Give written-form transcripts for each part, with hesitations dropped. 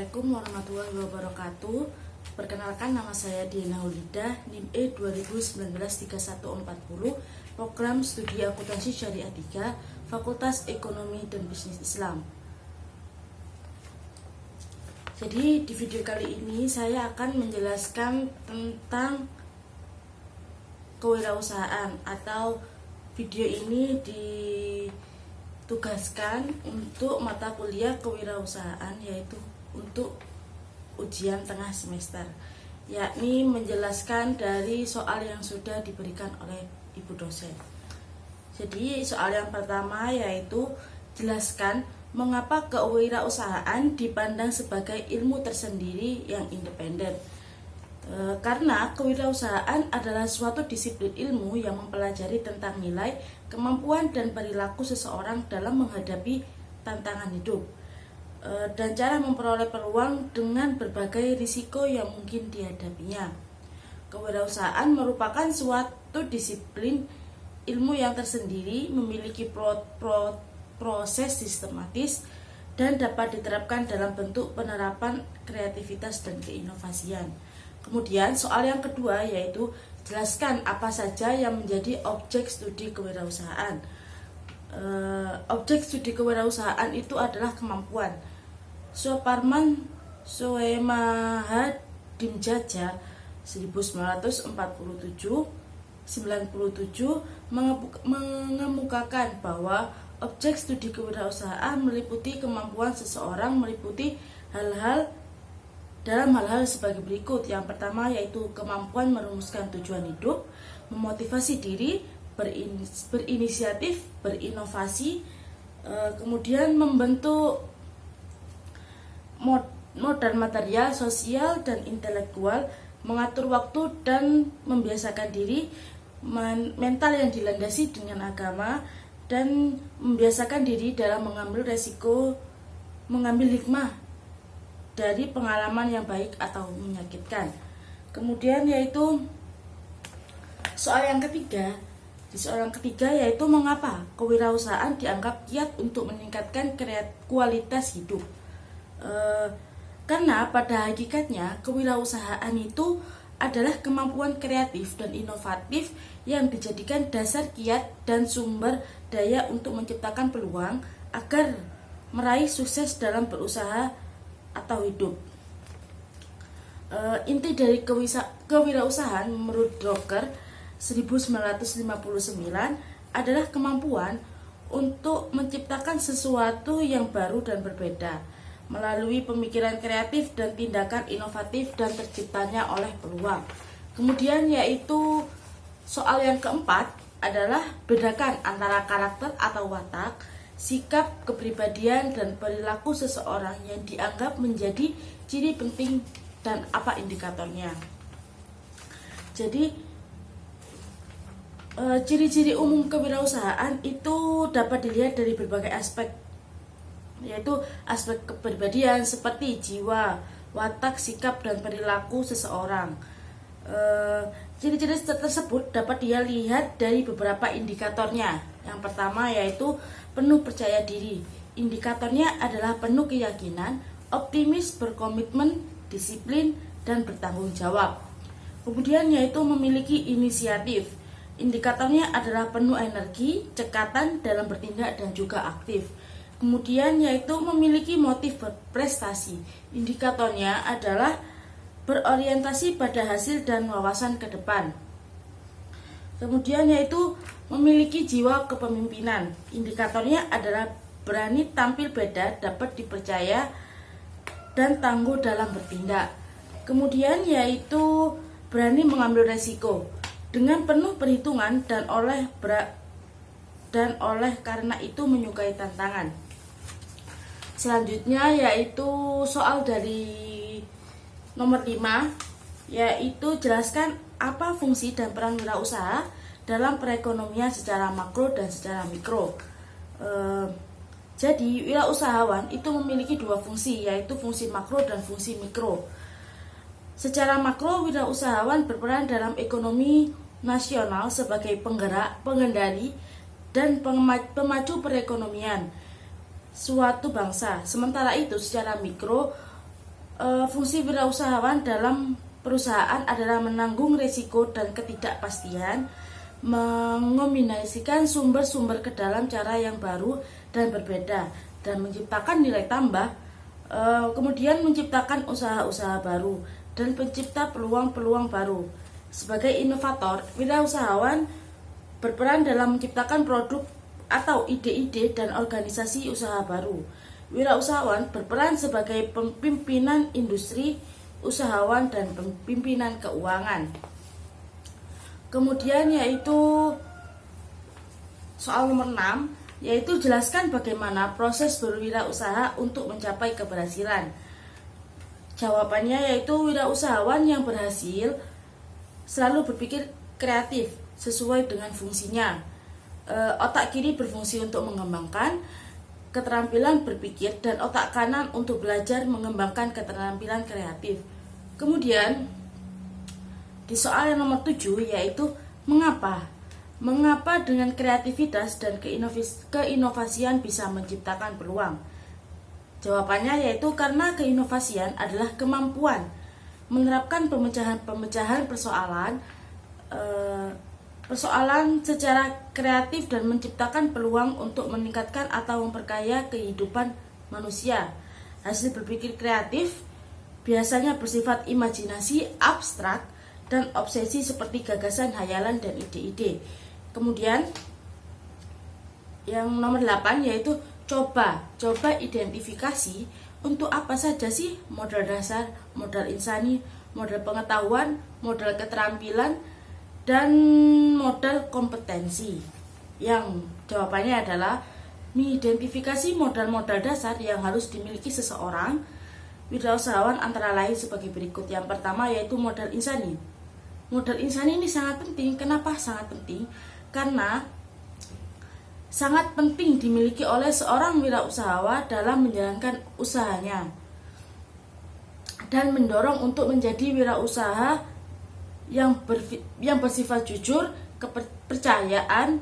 Assalamualaikum warahmatullahi wabarakatuh. Perkenalkan, nama saya Diana Hulidah, NIM E 2019-3140, Program Studi Akuntansi Syariah 3, Fakultas Ekonomi dan Bisnis Islam. Jadi di video kali ini saya akan menjelaskan tentang kewirausahaan, atau video ini ditugaskan untuk mata kuliah kewirausahaan, yaitu untuk ujian tengah semester, yakni menjelaskan dari soal yang sudah diberikan oleh ibu dosen. Jadi soal yang pertama yaitu jelaskan mengapa kewirausahaan dipandang sebagai ilmu tersendiri yang independen. Karena kewirausahaan adalah suatu disiplin ilmu yang mempelajari tentang nilai, kemampuan, dan perilaku seseorang dalam menghadapi tantangan hidup, dan cara memperoleh peluang dengan berbagai risiko yang mungkin dihadapinya. Kewirausahaan merupakan suatu disiplin ilmu yang tersendiri, memiliki proses sistematis, dan dapat diterapkan dalam bentuk penerapan kreativitas dan keinovasian. Kemudian soal yang kedua yaitu jelaskan apa saja yang menjadi objek studi kewirausahaan. Objek studi kewirausahaan itu adalah kemampuan. Suparman Soemaha Dimjaja 1997 mengemukakan bahwa objek studi kewirausahaan meliputi kemampuan seseorang meliputi dalam hal-hal sebagai berikut. Yang pertama yaitu kemampuan merumuskan tujuan hidup, memotivasi diri, berinisiatif, berinovasi, kemudian membentuk modal material, sosial, dan intelektual, mengatur waktu dan membiasakan diri, mental yang dilandasi dengan agama, dan membiasakan diri dalam mengambil resiko, mengambil hikmah dari pengalaman yang baik atau menyakitkan. Kemudian yaitu soal yang ketiga. Di soal yang ketiga yaitu mengapa kewirausahaan dianggap kiat untuk meningkatkan kualitas hidup. Karena pada hakikatnya kewirausahaan itu adalah kemampuan kreatif dan inovatif yang dijadikan dasar kiat dan sumber daya untuk menciptakan peluang agar meraih sukses dalam berusaha atau hidup. Inti dari kewirausahaan menurut Drucker 1959 adalah kemampuan untuk menciptakan sesuatu yang baru dan berbeda melalui pemikiran kreatif dan tindakan inovatif dan terciptanya oleh peluang. Kemudian yaitu soal yang keempat adalah bedakan antara karakter atau watak, sikap, kepribadian, dan perilaku seseorang yang dianggap menjadi ciri penting dan apa indikatornya. Jadi ciri-ciri umum kewirausahaan itu dapat dilihat dari berbagai aspek, yaitu aspek kepribadian seperti jiwa, watak, sikap, dan perilaku seseorang. Ciri-ciri tersebut dapat dia lihat dari beberapa indikatornya. Yang pertama yaitu penuh percaya diri. Indikatornya adalah penuh keyakinan, optimis, berkomitmen, disiplin, dan bertanggung jawab. Kemudian yaitu memiliki inisiatif. Indikatornya adalah penuh energi, cekatan dalam bertindak, dan juga aktif. Kemudian yaitu memiliki motif berprestasi. Indikatornya adalah berorientasi pada hasil dan wawasan ke depan. Kemudian yaitu memiliki jiwa kepemimpinan. Indikatornya adalah berani tampil beda, dapat dipercaya, dan tangguh dalam bertindak. Kemudian yaitu berani mengambil resiko dengan penuh perhitungan dan oleh karena itu menyukai tantangan. Selanjutnya yaitu soal dari nomor 5, yaitu jelaskan apa fungsi dan peran wirausaha dalam perekonomian secara makro dan secara mikro. Jadi wirausahawan itu memiliki dua fungsi, yaitu fungsi makro dan fungsi mikro. Secara makro, wirausahawan berperan dalam ekonomi nasional sebagai penggerak, pengendali, dan pemacu perekonomian suatu bangsa. Sementara itu secara mikro, Fungsi wirausahawan dalam perusahaan adalah menanggung risiko dan ketidakpastian, mengombinasikan sumber-sumber ke dalam cara yang baru dan berbeda, dan menciptakan nilai tambah, kemudian menciptakan usaha-usaha baru, dan pencipta peluang-peluang baru. Sebagai inovator, wirausahawan berperan dalam menciptakan produk atau ide-ide dan organisasi usaha baru. Wirausahawan berperan sebagai pimpinan industri, usahawan, dan pimpinan keuangan. Kemudian yaitu soal nomor 6, yaitu jelaskan bagaimana proses berwirausaha untuk mencapai keberhasilan. Jawabannya yaitu wirausahawan yang berhasil selalu berpikir kreatif sesuai dengan fungsinya. Otak kiri berfungsi untuk mengembangkan keterampilan berpikir dan otak kanan untuk belajar mengembangkan keterampilan kreatif. Kemudian di soal yang nomor 7 yaitu mengapa? Mengapa dengan kreativitas dan keinovasian bisa menciptakan peluang? Jawabannya yaitu karena keinovasian adalah kemampuan menerapkan pemecahan persoalan secara kreatif dan menciptakan peluang untuk meningkatkan atau memperkaya kehidupan manusia. Hasil berpikir kreatif biasanya bersifat imajinasi, abstrak, dan obsesi seperti gagasan, hayalan, dan ide-ide. Kemudian yang nomor 8 yaitu coba identifikasi untuk apa saja sih modal dasar, modal insani, modal pengetahuan, modal keterampilan, dan modal kompetensi. Yang jawabannya adalah mengidentifikasi modal-modal dasar yang harus dimiliki seseorang wirausahawan antara lain sebagai berikut. Yang pertama yaitu modal insani. Modal insani ini sangat penting. Kenapa sangat penting? Karena sangat penting dimiliki oleh seorang wirausahawan dalam menjalankan usahanya dan mendorong untuk menjadi wirausaha yang bersifat jujur, kepercayaan,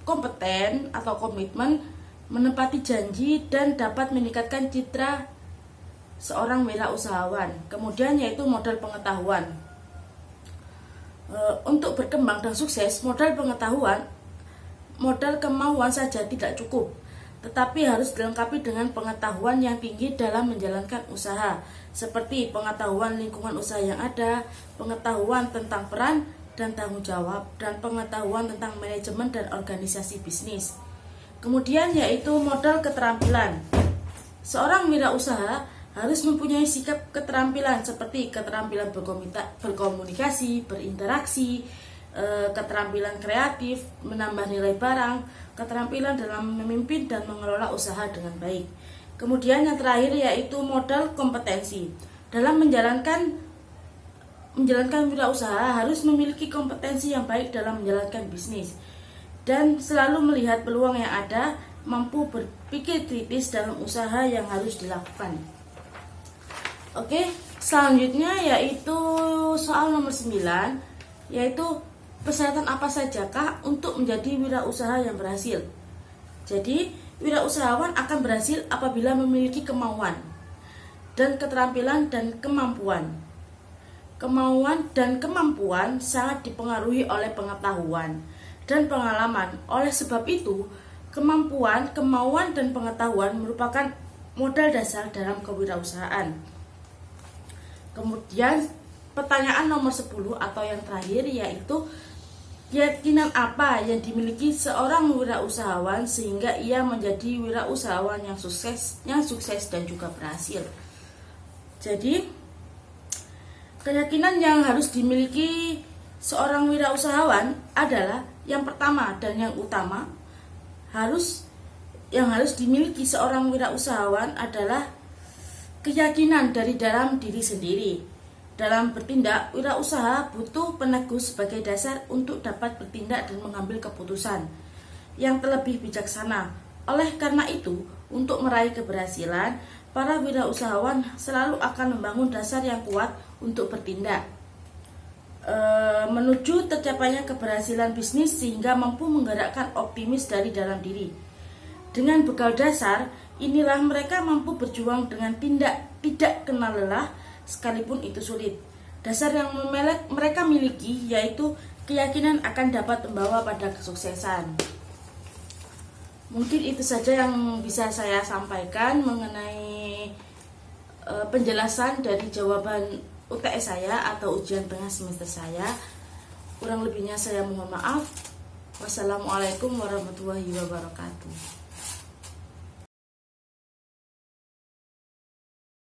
kompeten atau komitmen, menepati janji, dan dapat meningkatkan citra seorang wirausahawan. Kemudian yaitu modal pengetahuan. Untuk berkembang dan sukses, modal pengetahuan, modal kemauan saja tidak cukup, tetapi harus dilengkapi dengan pengetahuan yang tinggi dalam menjalankan usaha, seperti pengetahuan lingkungan usaha yang ada, pengetahuan tentang peran dan tanggung jawab, dan pengetahuan tentang manajemen dan organisasi bisnis. Kemudian yaitu modal keterampilan. Seorang wirausaha harus mempunyai sikap keterampilan seperti keterampilan berkomunikasi, berinteraksi, keterampilan kreatif, menambah nilai barang, keterampilan dalam memimpin dan mengelola usaha dengan baik. Kemudian yang terakhir yaitu modal kompetensi. Dalam menjalankan wirausaha harus memiliki kompetensi yang baik dalam menjalankan bisnis dan selalu melihat peluang yang ada, mampu berpikir kritis dalam usaha yang harus dilakukan. Oke, selanjutnya yaitu soal nomor 9, yaitu persyaratan apa sajakah untuk menjadi wirausaha yang berhasil? Jadi, wirausahawan akan berhasil apabila memiliki kemauan dan keterampilan dan kemampuan. Kemauan dan kemampuan sangat dipengaruhi oleh pengetahuan dan pengalaman. Oleh sebab itu, kemampuan, kemauan, dan pengetahuan merupakan modal dasar dalam kewirausahaan. Kemudian pertanyaan nomor 10 atau yang terakhir yaitu keyakinan apa yang dimiliki seorang wirausahawan sehingga ia menjadi wirausahawan yang sukses dan juga berhasil. Jadi keyakinan yang harus dimiliki seorang wirausahawan adalah yang pertama dan yang utama yang harus dimiliki seorang wirausahawan adalah keyakinan dari dalam diri sendiri. Dalam bertindak, wirausaha butuh peneguh sebagai dasar untuk dapat bertindak dan mengambil keputusan yang terlebih bijaksana. Oleh karena itu, untuk meraih keberhasilan, para wirausahawan selalu akan membangun dasar yang kuat untuk bertindak menuju tercapainya keberhasilan bisnis sehingga mampu menggerakkan optimis dari dalam diri. Dengan bekal dasar, Inilah mereka mampu berjuang dengan tidak kenal lelah, sekalipun itu sulit. Dasar yang mereka miliki yaitu keyakinan akan dapat membawa pada kesuksesan. Mungkin itu saja yang bisa saya sampaikan mengenai penjelasan dari jawaban UTS saya atau ujian tengah semester saya. Kurang lebihnya saya mohon maaf. Wassalamualaikum warahmatullahi wabarakatuh.